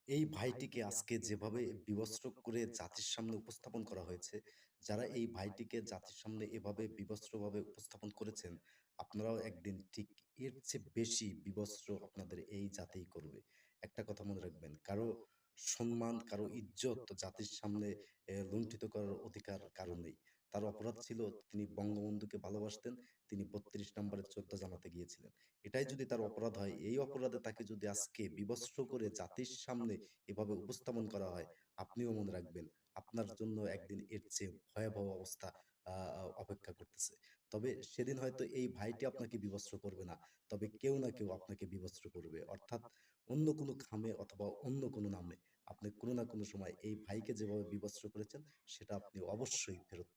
এই ভাইটিকে আজকে যেভাবে বিবস্ত্র করে জাতির সামনে উপস্থাপন করা হয়েছে, যারা এই ভাইটিকে জাতির সামনে এভাবে বিবস্ত্রভাবে উপস্থাপন করেছেন, আপনারাও একদিন ঠিক এর চেয়ে বেশি বিবস্ত্র আপনাদের এই জাতিই করবে। একটা কথা মনে রাখবেন, কারো সম্মান, কারো ইজ্জত জাতির সামনে লুণ্ঠিত করার অধিকার কারো নেই। তার অপরাধ ছিল তিনি বঙ্গবন্ধুকে ভালোবাসতেন, তিনি ৩২ নম্বরের যোদ্ধা জানাতে গিয়েছিলেন। এটাই যদি তার অপরাধ হয়, এই অপরাধে তাকে যদি আজকে বিবস্ত্র করে জাতির সামনে এভাবে উপস্থাপন করা হয়, আপনিও মনে রাখবেন আপনার জন্য একদিন এর চেয়ে ভয়াবহ অবস্থা অপেক্ষা করতেছে। তবে সেদিন হয়তো এই ভাইটি আপনাকে বিবস্ত্র করবে না, তবে কেউ না কেউ আপনাকে বিবস্ত্র করবে, অর্থাৎ অন্য কোনো খামে অথবা অন্য কোনো নামে আপনি কোনো না কোনো সময় এই ভাইকে যেভাবে বিবস্ত্র করেছেন সেটা আপনি অবশ্যই ফেরত